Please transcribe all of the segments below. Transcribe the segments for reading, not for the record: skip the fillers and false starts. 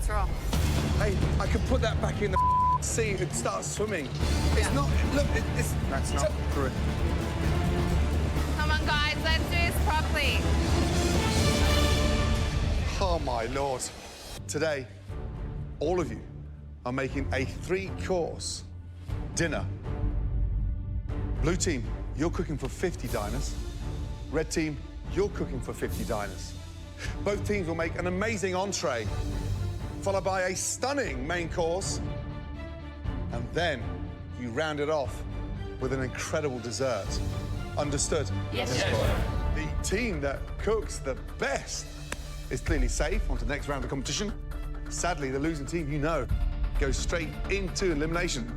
That's raw. Hey, I could put that back in the sea and start swimming. It's not, look, it's... That's not correct. Come on, guys, let's do this properly. Oh, my Lord. Today, all of you are making a 3-course dinner. Blue team, you're cooking for 50 diners. Red team, you're cooking for 50 diners. Both teams will make an amazing entree, followed by a stunning main course, and then you round it off with an incredible dessert. Understood? Yes. The team that cooks the best is clearly safe on to the next round of competition. Sadly, the losing team, you know, goes straight into elimination.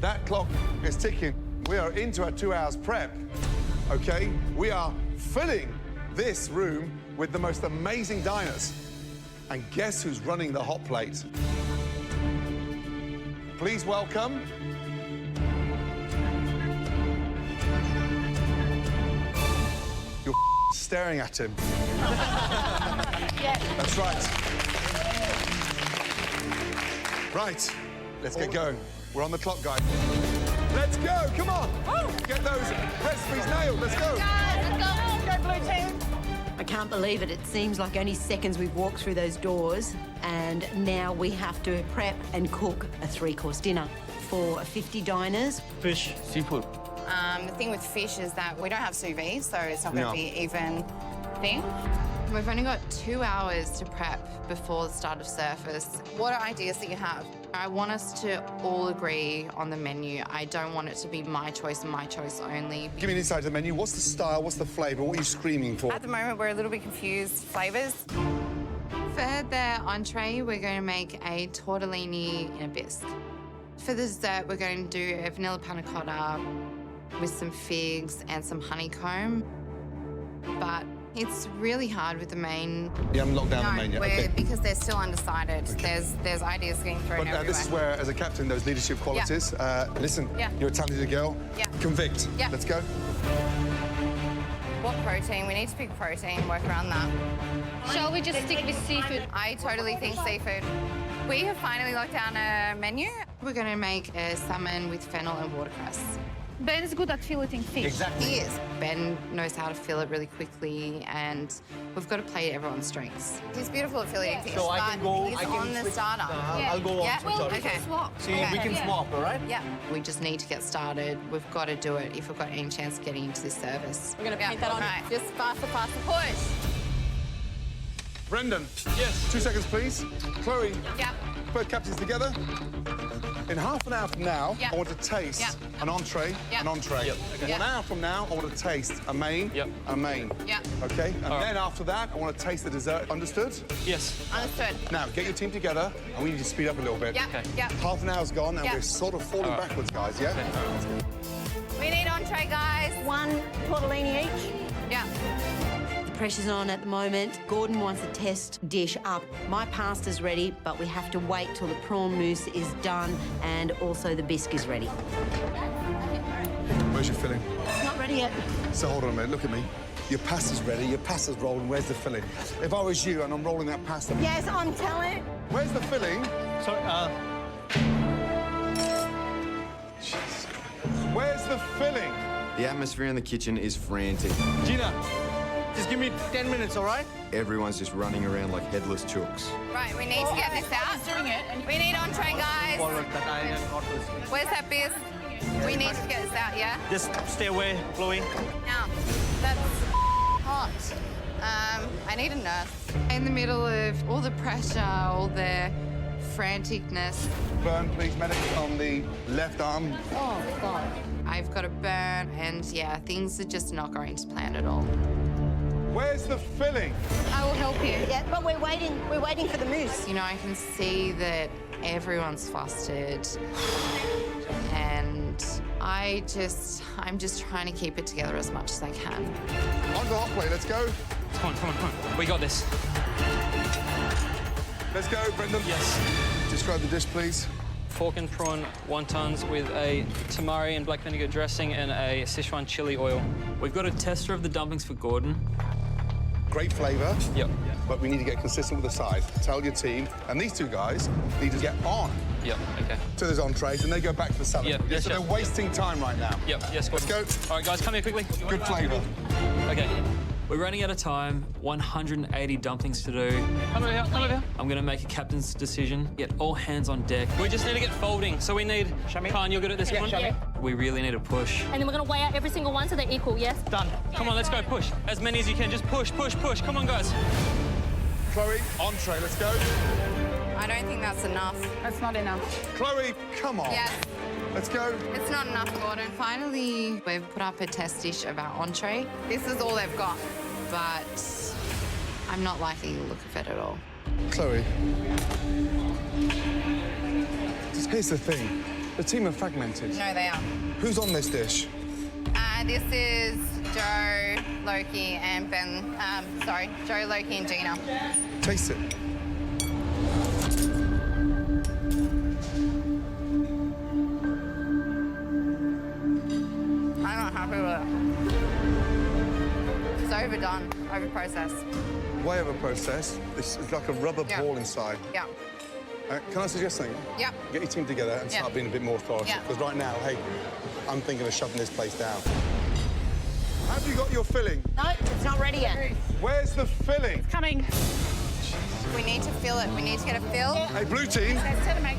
That clock is ticking. We are into our 2 hours prep, okay? We are filling this room with the most amazing diners. And guess who's running the hot plate? Please welcome... You're staring at him. Yes. That's right. Right, let's get going. We're on the clock, guys. Let's go, come on. Woo. Get those recipes nailed, let's go. Guys, let's go. Go, blue team. I can't believe it. It seems like only seconds we've walked through those doors, and now we have to prep and cook a 3-course dinner for 50 diners. Fish, seafood. The thing with fish is that we don't have sous vide, so it's not going to be even thing. We've only got 2 hours to prep before the start of service. What are ideas that you have? I want us to all agree on the menu. I don't want it to be my choice and my choice only. Give me an insight to the menu. What's the style, what's the flavour, what are you screaming for? At the moment, we're a little bit confused flavours. For the entree, we're going to make a tortellini in a bisque. For the dessert, we're going to do a vanilla panna cotta with some figs and some honeycomb. But it's really hard with the main. You haven't locked down the main yet, okay. Because they're still undecided. Okay. There's ideas getting thrown But everywhere. this is where, as a captain, those leadership qualities. Listen, Yeah. you're a talented girl. Yeah. Convict. Yeah. Let's go. What protein? We need to pick protein, work around that. Shall we just stick with seafood? I totally think seafood. We have finally locked down a menu. We're going to make a salmon with fennel and watercress. Ben is good at filleting fish. He is. Ben knows how to fill it really quickly, and we've got to play to everyone's strengths. He's beautiful at filleting fish, So I but can go. he's I can on the switch. starter. I'll go Yeah? on. Well, Sorry. okay. Swap. See, Okay. we can Yeah. swap, all right? Yeah. We just need to get started. We've got to do it if we've got any chance of getting into this service. We're going to paint that on. Right. Just faster, push. Brendan. Yes. 2 seconds, please. Chloe. Yeah. Both captains together. In half an hour from now, Yeah. I want to taste Yeah. an entree, Yeah. an entree. Yep. Okay. 1 hour from now, I want to taste a main, Yep. a main. Yeah. Okay? And then after that, I want to taste the dessert. Understood? Yes. Understood. Now, get your team together, and we need to speed up a little bit. Yeah. Okay. Yeah. Half an hour's gone, and Yeah. we're sort of falling backwards, guys, yeah? We need entree, guys. 1 tortellini each. Yeah. The pressure's on at the moment. Gordon wants a test dish up. My pasta's ready, but we have to wait till the prawn mousse is done and also the bisque is ready. Where's your filling? It's not ready yet. So hold on a minute, look at me. Your pasta's ready, your pasta's rolling, where's the filling? If I was you and I'm rolling that pasta, Yes, I'm telling. where's the filling? Sorry, Where's the filling? The atmosphere in the kitchen is frantic. Gina, just give me 10 minutes, all right? Everyone's just running around like headless chooks. Right, we need to get this out. We need entree, guys. Forward that I am not listening. Where's that bisque? We need to get this out, yeah? Just stay away, Chloe. Now, that's hot. I need a nurse. In the middle of all the pressure, all the franticness, Burn, please, medic, on the left arm. oh, God. I've got a burn, and yeah, things are just not going to plan at all. Where's the filling? I will help you. Yeah, but we're waiting for the mousse. You know, I can see that everyone's flustered, and I'm just trying to keep it together as much as I can. On the hot plate, let's go. Come on. We got this. Let's go, Brendan. Yes. Describe the dish, please. Pork and prawn wontons with a tamari and black vinegar dressing and a Sichuan chili oil. We've got a tester of the dumplings for Gordon. Great flavour. Yep. But we need to get consistent with the size. Tell your team, and these two guys need to get on Yep. Okay. to those entrees, and they go back to the salad. Yep, yes, so chef. they're wasting time right now. Yep. Yes. Let's go. All right, guys, come here quickly. Good flavour. Okay. We're running out of time. 180 dumplings to do. Come over here. Come over here. I'm going to make a captain's decision. Get all hands on deck. We just need to get folding. So we need... Khan, you're good at this one? Yeah. We really need to push. And then we're going to weigh out every single one so they're equal, yes? Done. Come on, let's go. Push. As many as you can. Just push, push, push. Come on, guys. Chloe, entree, let's go. I don't think that's enough. That's not enough. Chloe, come on. Yes. Let's go. It's not enough, Gordon. Finally, we've put up a test dish of our entree. This is all they've got, but I'm not liking the look of it at all. Chloe. Here's the thing. The team are fragmented. No, they are. Who's on this dish? This is Joe, Loki, and Ben. Joe, Loki, and Gina. Taste it. I'm not happy with it. It's overdone, overprocessed. Way over processed. It's like a rubber Yeah. ball inside. Yeah. Can I suggest something? Yeah. Get your team together and Yeah. start being a bit more authoritative. Yeah. Because right now, hey, I'm thinking of shutting this place down. Have you got your filling? No, it's not ready yet. Where's the filling? Coming. We need to fill it. We need to get a fill. Hey, blue team.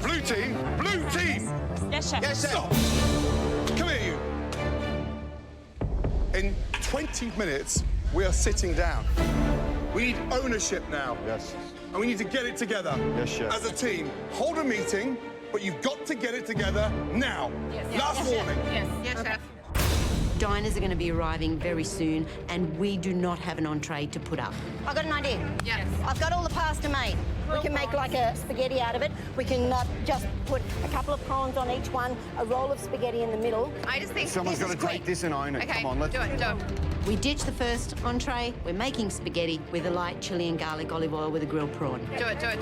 Blue team. Blue team. Yes, chef. Yes, stop. Come here, you. In 20 minutes, we are sitting down. We need ownership now. Yes. And we need to get it together. Yes, chef. As a team. Hold a meeting, but you've got to get it together now. Last warning. Yes, chef. Diners are going to be arriving very soon, and we do not have an entree to put up. I've got an idea. Yes. I've got all the pasta made. We can make like a spaghetti out of it. We can just put a couple of prawns on each one, a roll of spaghetti in the middle. I just think Someone's got to take this and own it. Okay, Come on, let's do it. We ditch the first entree. We're making spaghetti with a light chili and garlic olive oil with a grilled prawn. Do it. Come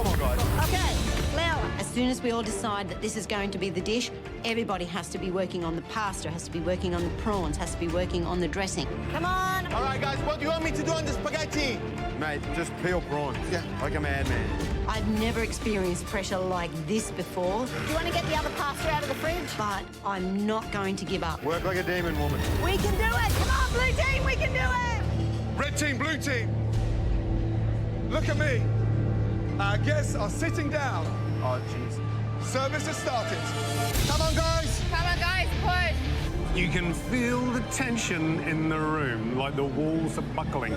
on, guys. Okay, flour. As soon as we all decide that this is going to be the dish, everybody has to be working on the pasta, has to be working on the prawns, has to be working on the dressing. Come on. All right, guys, what do you want me to do on the spaghetti? Mate, just peel prawns. Yeah. Like a madman. I've never experienced pressure like this before. You want to get the other pasta out of the fridge? But I'm not going to give up. Work like a demon woman. We can do it! Come on, blue team, we can do it! Red team, blue team. Look at me. Our guests are sitting down. Oh, jeez. Service has started. Come on, guys. Come on, guys, push. You can feel the tension in the room, like the walls are buckling.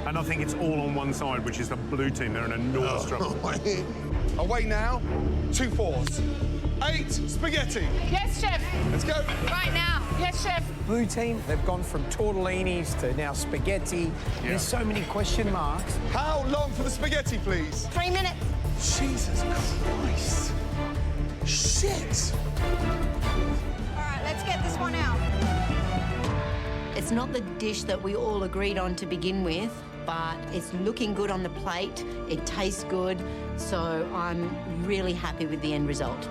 And I think it's all on one side, which is the blue team. They're in enormous trouble. Away now, 2 fours. 8 spaghetti. Yes, chef. Let's go. Right now. Yes, chef. Blue team, they've gone from tortellinis to now spaghetti. There's so many question marks. How long for the spaghetti, please? 3 minutes. Jesus Christ. Shit. All right, let's get this one out. It's not the dish that we all agreed on to begin with, but it's looking good on the plate. It tastes good, so I'm really happy with the end result.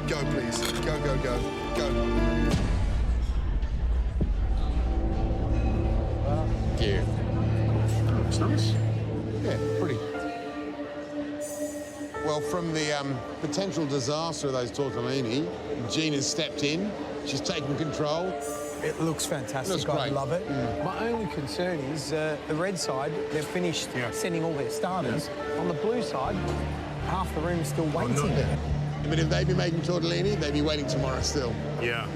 Go, please. Go, go, go. Go. Yeah. Looks nice. Yeah, pretty. Well, from the potential disaster of those tortellini, Gina's stepped in. She's taken control. It looks fantastic. Looks I great. love it. My only concern is the red side, they've finished sending all their starters. On the blue side, half the room's still waiting. I mean, if they'd be making tortellini, they'd be waiting tomorrow still. Yeah.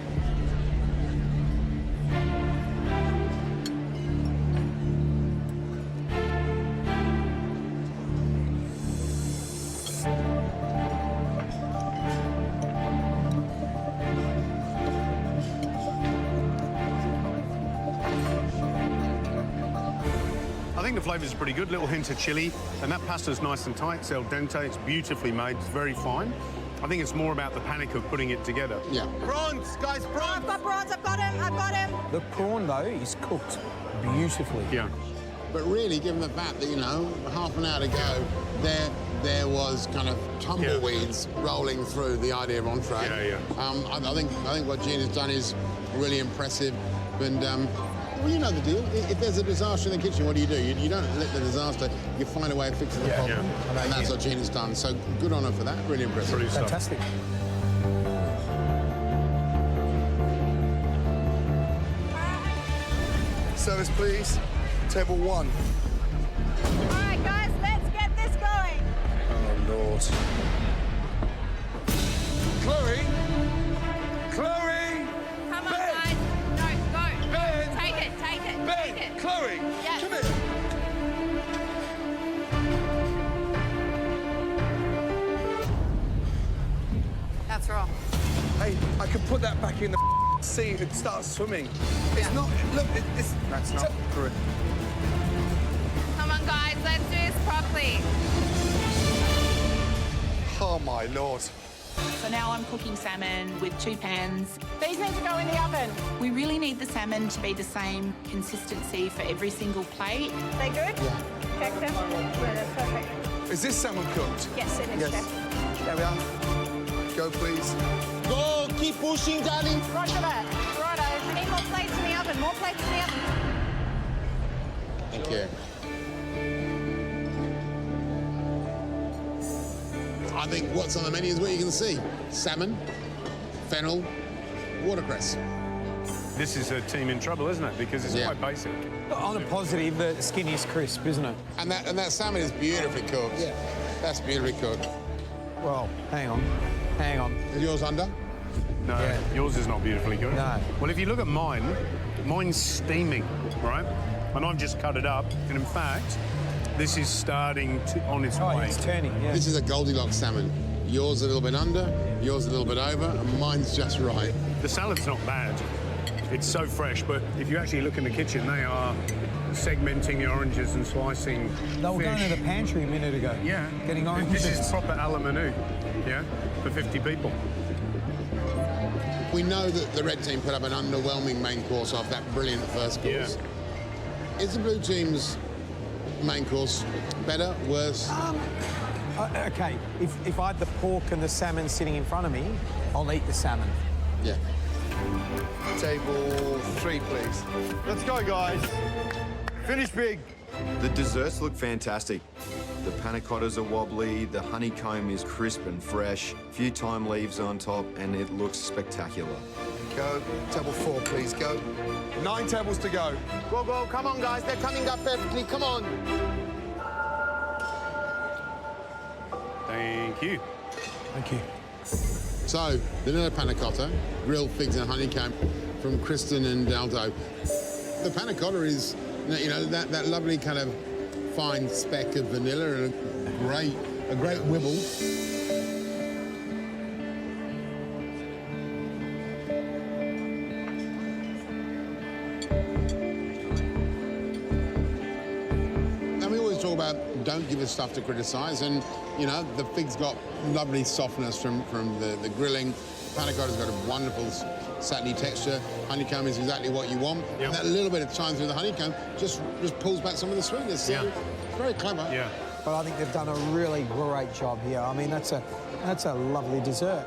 I think the flavours are pretty good, little hint of chilli, and that pasta's nice and tight, it's al dente, it's beautifully made, it's very fine. I think it's more about the panic of putting it together. Yeah. Prawns, guys, prawns! I've got prawns, I've got him. The prawn, though, is cooked beautifully. Yeah. But really, given the fact that, you know, half an hour to go, there was kind of tumbleweeds rolling through the idea of entree. Yeah, yeah. I think what Gina's done is really impressive, and Well, you know the deal. If there's a disaster in the kitchen, what do? You don't let the disaster, you find a way of fixing the problem. And that's what Gina's done. So good on her for that. Really impressive. Fantastic. Service, please. Table 1. All right, guys, let's get this going. Oh, Lord. Chloe! Chloe! Come on, guys. No, go. Ben! Take it, take it, Ben! take it. Chloe! Yes. Come here! That's wrong. Hey, I could put that back in the sea and start swimming. It's not... Look, it's... That's not correct. Come on, guys, let's do this properly. Oh, my Lord. So now I'm cooking salmon with 2 pans. These need to go in the oven. We really need the salmon to be the same consistency for every single plate. They good? Yeah. Check them. Yeah, that's perfect. Is this salmon cooked? Yes, it is, Yes. Chef. There we are. Go, please. Go, keep pushing, darling. Roger that. Righto. We need more plates in the oven. More plates in the oven. Thank you. I think what's on the menu is what you can see. Salmon, fennel, watercress. This is a team in trouble, isn't it? Because it's quite basic. On a positive, the skin is crisp, isn't it? And that salmon is beautifully cooked. Yeah. That's beautifully cooked. Well, hang on. Hang on. Is yours under? No, yours is not beautifully cooked. No. Well, if you look at mine, mine's steaming, right? And I've just cut it up, and in fact, this is starting on its way. It's turning, yeah. This is a Goldilocks salmon. Yours a little bit under, yours a little bit over, and mine's just right. The salad's not bad. It's so fresh, but if you actually look in the kitchen, they are segmenting the oranges and slicing They were fish. going to the pantry a minute ago. Yeah. Getting oranges. This is proper a la menu, yeah, for 50 people. We know that the red team put up an underwhelming main course off that brilliant first course. Is the blue team's main course better, worse? Okay, if I had the pork and the salmon sitting in front of me, I'll eat the salmon. Yeah. Table 3, please. Let's go, guys. Finish big. The desserts look fantastic. The panna cottas are wobbly, the honeycomb is crisp and fresh, a few thyme leaves on top, and it looks spectacular. Go. Table 4, please. Go. 9 tables to go. Go, go. Come on, guys. They're coming up perfectly. Come on. Thank you. Thank you. So, vanilla panna cotta, grilled figs and honeycomb from Kristen and Aldo. The panna cotta is, you know, that lovely kind of fine speck of vanilla and a great wibble. And we always talk about don't give us stuff to criticise, and you know the fig's got lovely softness from the grilling. Panna cotta's got a wonderful satiny texture. Honeycomb is exactly what you want. Yep. And that little bit of time through the honeycomb just pulls back some of the sweetness. So it's very clever. Yeah. But I think they've done a really great job here. I mean, that's a lovely dessert.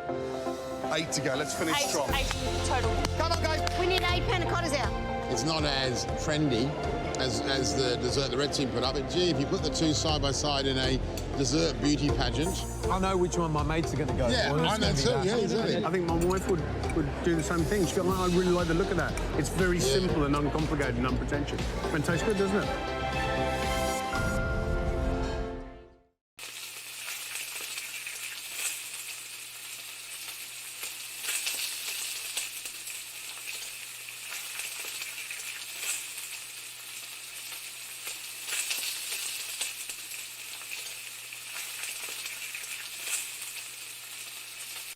8 to go. Let's finish strong. 8 total. Come on, guys. We need 8 panna cottas out. It's not as trendy as the dessert the red team put up. But gee, if you put the two side by side in a dessert beauty pageant. I know which one my mates are going to go Yeah, for. I know too. Yeah, exactly. I think my wife would do the same thing. She'd go, oh, I really like the look of that. It's very simple and uncomplicated and unpretentious. And tastes good, doesn't it?